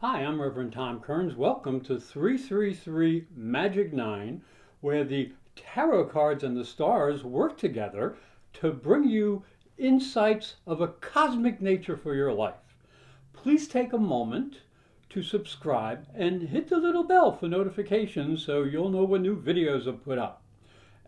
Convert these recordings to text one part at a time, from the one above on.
Hi, I'm Reverend Tom Kearns. Welcome to 333 Magic 9, where the tarot cards and the stars work together to bring you insights of a cosmic nature for your life. Please take a moment to subscribe and hit the little bell for notifications so you'll know when new videos are put up.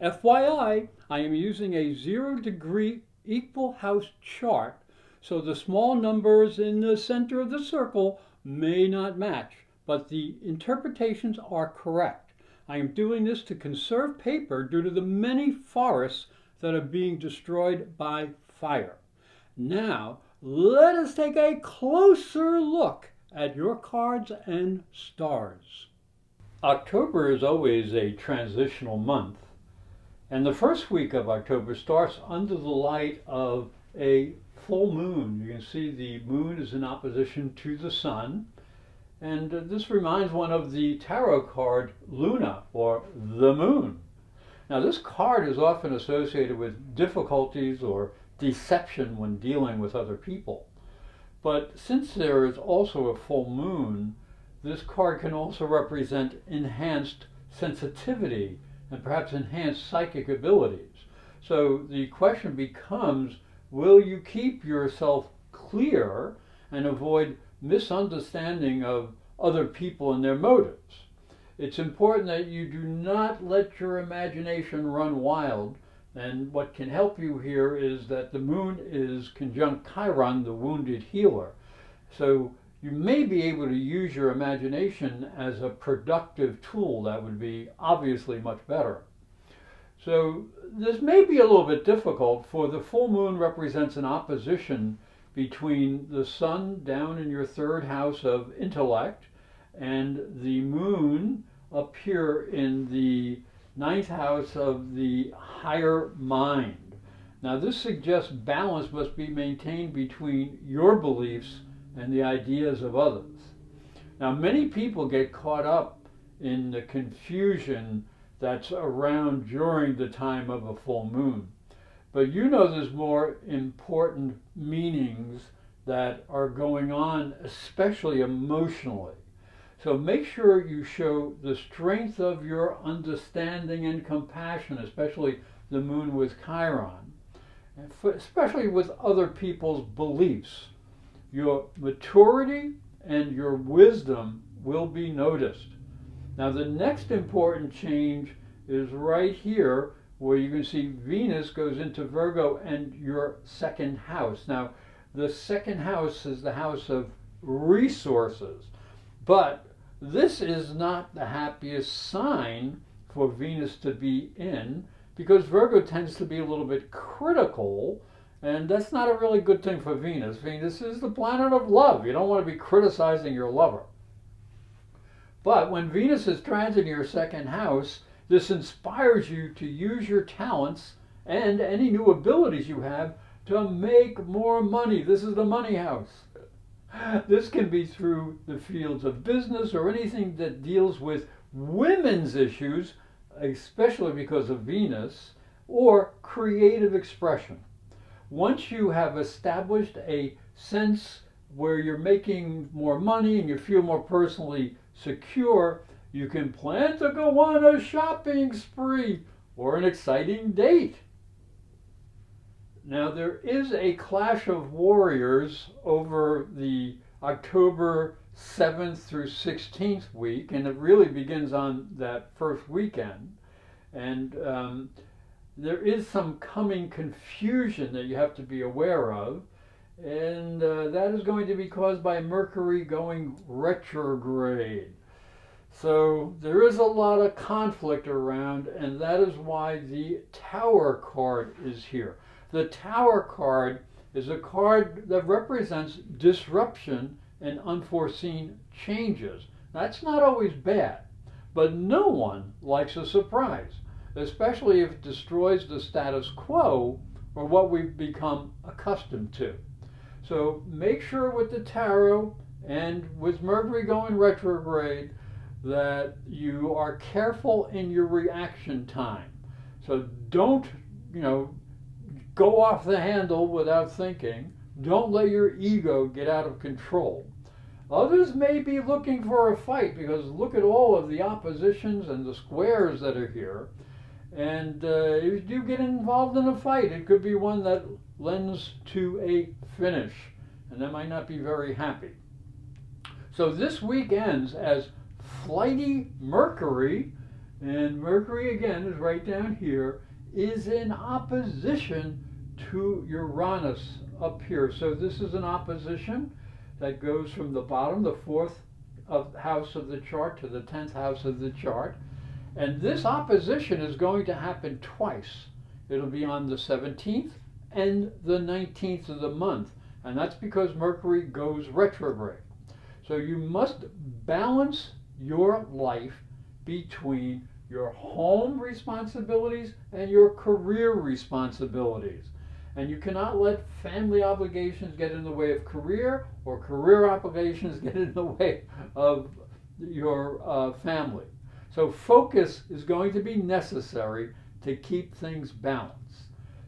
FYI, I am using a 0-degree equal house chart, so the small numbers in the center of the circle may not match, but the interpretations are correct. I am doing this to conserve paper due to the many forests that are being destroyed by fire. Now, let us take a closer look at your cards and stars. October is always a transitional month, and the first week of October starts under the light of a full moon. You can see the moon is in opposition to the sun, and this reminds one of the tarot card Luna, or the moon. Now, this card is often associated with difficulties or deception when dealing with other people. But since there is also a full moon, this card can also represent enhanced sensitivity and perhaps enhanced psychic abilities. So the question becomes, will you keep yourself clear and avoid misunderstanding of other people and their motives? It's important that you do not let your imagination run wild, and what can help you here is that the moon is conjunct Chiron, the wounded healer. So you may be able to use your imagination as a productive tool. That would be obviously much better. So this may be a little bit difficult, for the full moon represents an opposition between the sun down in your third house of intellect and the moon up here in the ninth house of the higher mind. Now, this suggests balance must be maintained between your beliefs and the ideas of others. Now, many people get caught up in the confusion that's around during the time of a full moon. But you know there's more important meanings that are going on, especially emotionally. So make sure you show the strength of your understanding and compassion, especially the moon with Chiron, especially with other people's beliefs. Your maturity and your wisdom will be noticed. Now, the next important change is right here, where you can see Venus goes into Virgo and your second house. Now, the second house is the house of resources, but this is not the happiest sign for Venus to be in, because Virgo tends to be a little bit critical, and that's not a really good thing for Venus. Venus is the planet of love. You don't want to be criticizing your lover. But when Venus is transiting your second house, this inspires you to use your talents and any new abilities you have to make more money. This is the money house. This can be through the fields of business or anything that deals with women's issues, especially because of Venus, or creative expression. Once you have established a sense where you're making more money and you feel more personally secure, you can plan to go on a shopping spree or an exciting date. Now, there is a clash of warriors over the October 7th through 16th week, and it really begins on that first weekend. And there is some coming confusion that you have to be aware of, and that is going to be caused by Mercury going retrograde. So there is a lot of conflict around, and that is why the Tower card is here. The Tower card is a card that represents disruption and unforeseen changes. That's not always bad, but no one likes a surprise, especially if it destroys the status quo or what we've become accustomed to. So make sure with the tarot and with Mercury going retrograde that you are careful in your reaction time. So don't, go off the handle without thinking. Don't let your ego get out of control. Others may be looking for a fight because look at all of the oppositions and the squares that are here. And if you get involved in a fight, it could be one that lends to a finish, and that might not be very happy. So this week ends as flighty Mercury, and Mercury again is right down here, is in opposition to Uranus up here. So this is an opposition that goes from the bottom, the fourth house of the chart, to the 10th house of the chart. And this opposition is going to happen twice. It'll be on the 17th and the 19th of the month. And that's because Mercury goes retrograde. So you must balance your life between your home responsibilities and your career responsibilities. And you cannot let family obligations get in the way of career, or career obligations get in the way of your family. So focus is going to be necessary to keep things balanced.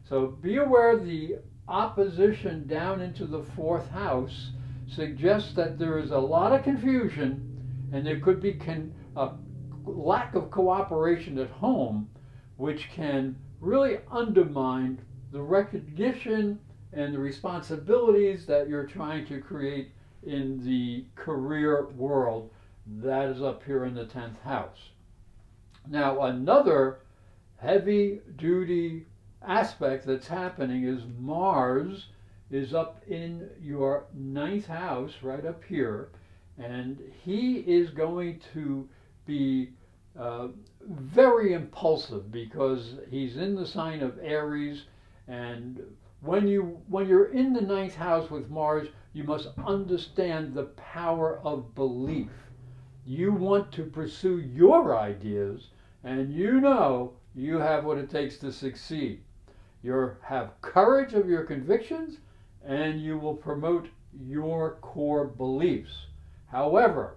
So be aware the opposition down into the fourth house suggests that there is a lot of confusion, and there could be a lack of cooperation at home, which can really undermine the recognition and the responsibilities that you're trying to create in the career world. That is up here in the 10th house. Now, another heavy duty aspect that's happening is Mars is up in your 9th house, right up here, and he is going to be very impulsive because he's in the sign of Aries. And when you're in the 9th house with Mars, you must understand the power of belief. You want to pursue your ideas, and you know you have what it takes to succeed. You have courage of your convictions, and you will promote your core beliefs. However,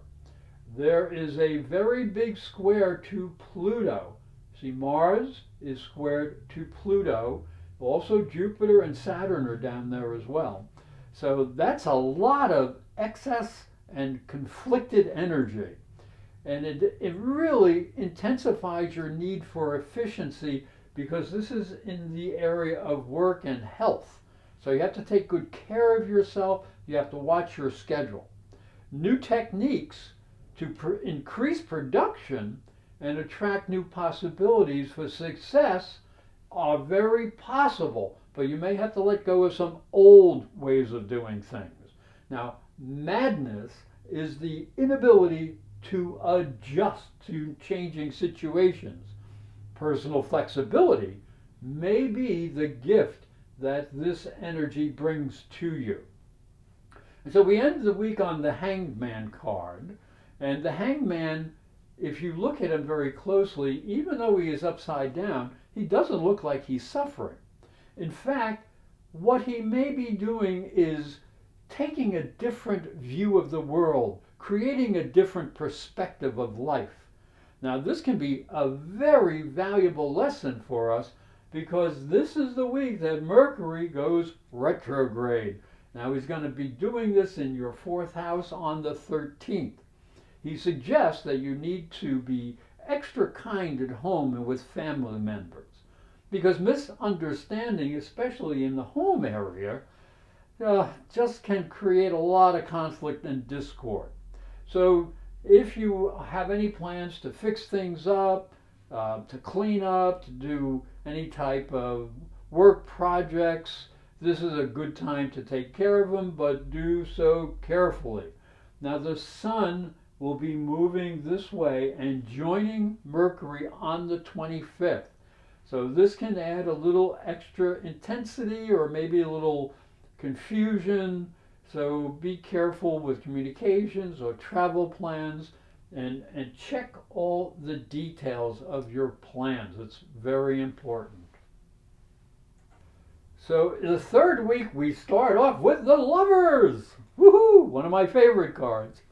there is a very big square to Pluto. See, Mars is squared to Pluto. Also, Jupiter and Saturn are down there as well. So that's a lot of excess and conflicted energy. And it really intensifies your need for efficiency because this is in the area of work and health. So you have to take good care of yourself. You have to watch your schedule. New techniques to increase production and attract new possibilities for success are very possible, but you may have to let go of some old ways of doing things. Now, madness is the inability to adjust to changing situations. Personal flexibility may be the gift that this energy brings to you. And so we end the week on the Hanged Man card, and the Hanged Man, if you look at him very closely, even though he is upside down, he doesn't look like he's suffering. In fact, what he may be doing is taking a different view of the world, creating a different perspective of life. Now, this can be a very valuable lesson for us because this is the week that Mercury goes retrograde. Now, he's going to be doing this in your 4th house on the 13th. He suggests that you need to be extra kind at home and with family members because misunderstanding, especially in the home area, just can create a lot of conflict and discord. So if you have any plans to fix things up, to clean up, to do any type of work projects, this is a good time to take care of them, but do so carefully. Now the Sun will be moving this way and joining Mercury on the 25th. So this can add a little extra intensity or maybe a little confusion. So be careful with communications or travel plans and check all the details of your plans. It's very important. So the 3rd week we start off with the Lovers. Woohoo! One of my favorite cards.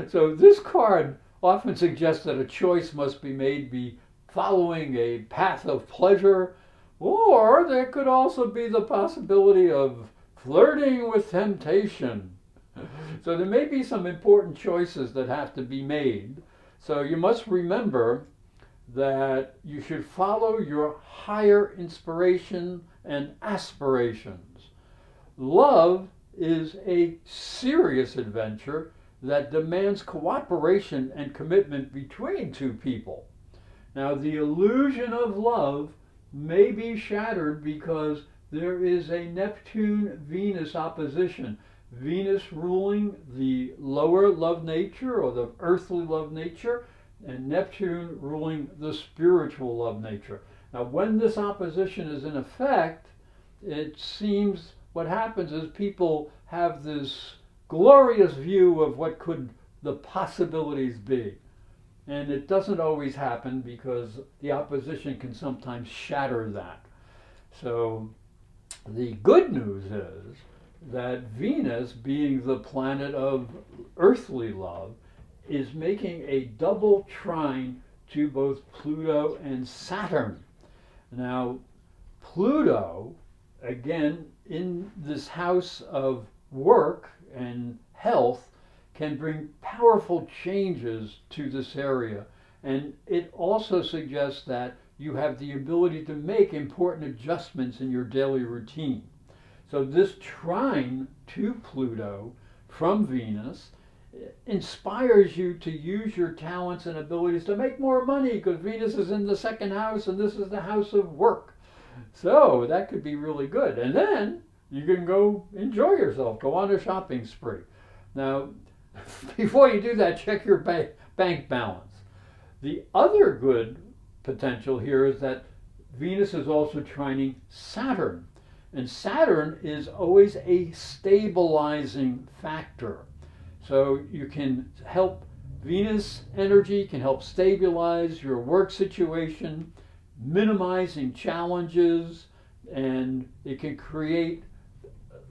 So this card often suggests that a choice must be made following a path of pleasure, or there could also be the possibility of flirting with temptation. So there may be some important choices that have to be made. So you must remember that you should follow your higher inspiration and aspirations. Love is a serious adventure that demands cooperation and commitment between two people. Now, the illusion of love may be shattered because there is a Neptune-Venus opposition. Venus ruling the lower love nature or the earthly love nature, and Neptune ruling the spiritual love nature. Now, when this opposition is in effect, it seems what happens is people have this glorious view of what could the possibilities be. And it doesn't always happen because the opposition can sometimes shatter that. So the good news is that Venus, being the planet of earthly love, is making a double trine to both Pluto and Saturn. Now, Pluto, again, in this house of work and health, can bring powerful changes to this area. And it also suggests that you have the ability to make important adjustments in your daily routine. So this trine to Pluto from Venus inspires you to use your talents and abilities to make more money because Venus is in the second house and this is the house of work. So that could be really good. And then you can go enjoy yourself, go on a shopping spree. Now, before you do that, check your bank balance. The other good potential here is that Venus is also trining Saturn. And Saturn is always a stabilizing factor. So you can help, Venus energy can help stabilize your work situation, minimizing challenges, and it can create,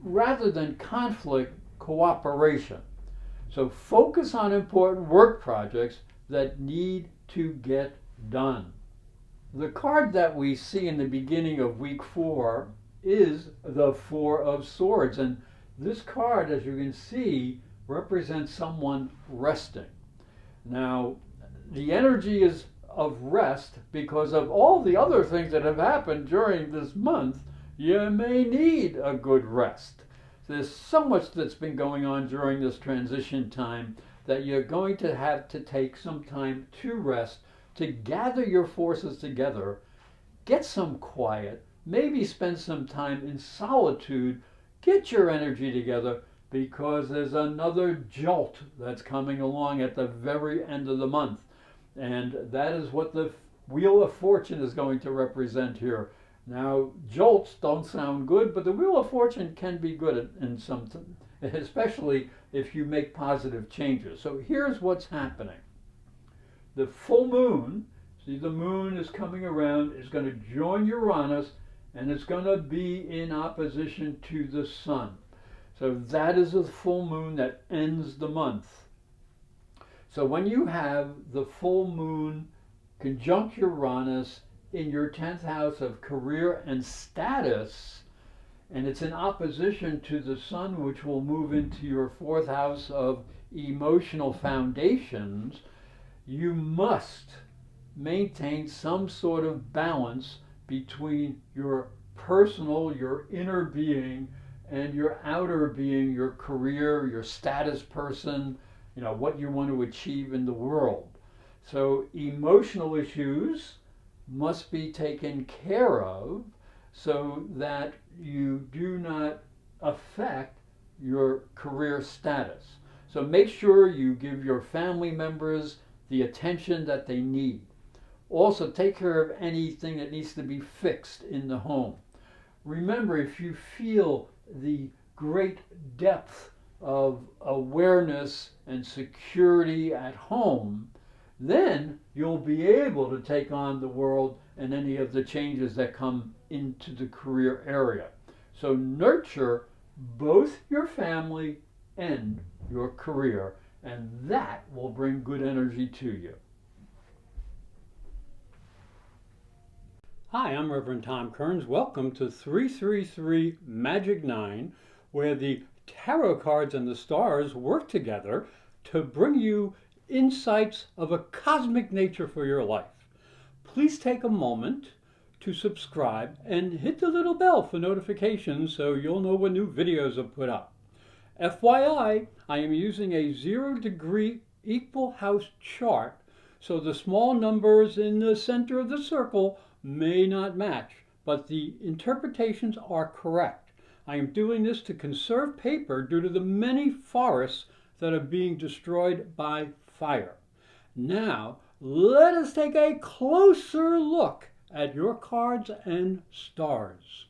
rather than conflict, cooperation. So focus on important work projects that need to get done. The card that we see in the beginning of week 4 is the Four of Swords. And this card, as you can see, represents someone resting. Now, the energy is of rest because of all the other things that have happened during this month. You may need a good rest. There's so much that's been going on during this transition time that you're going to have to take some time to rest, to gather your forces together, get some quiet, maybe spend some time in solitude, get your energy together, because there's another jolt that's coming along at the very end of the month. And that is what the Wheel of Fortune is going to represent here. Now, jolts don't sound good, but the Wheel of Fortune can be good in some, especially if you make positive changes. So here's what's happening. The full moon, see the moon is coming around, is going to join Uranus, and it's going to be in opposition to the sun. So that is a full moon that ends the month. So when you have the full moon conjunct Uranus in your 10th house of career and status, and it's in opposition to the sun, which will move into your 4th house of emotional foundations, you must maintain some sort of balance between your personal, your inner being, and your outer being, your career, your status person, what you want to achieve in the world. So emotional issues must be taken care of so that you do not affect your career status. So make sure you give your family members the attention that they need. Also, take care of anything that needs to be fixed in the home. Remember, if you feel the great depth of awareness and security at home, then you'll be able to take on the world and any of the changes that come into the career area. So nurture both your family and your career, and that will bring good energy to you. Hi, I'm Reverend Tom Kearns. Welcome to 333 Magic 9, where the tarot cards and the stars work together to bring you insights of a cosmic nature for your life. Please take a moment to subscribe and hit the little bell for notifications so you'll know when new videos are put up. FYI, I am using a 0-degree equal house chart, so the small numbers in the center of the circle may not match, but the interpretations are correct. I am doing this to conserve paper due to the many forests that are being destroyed by fire. Now, let us take a closer look at your cards and stars.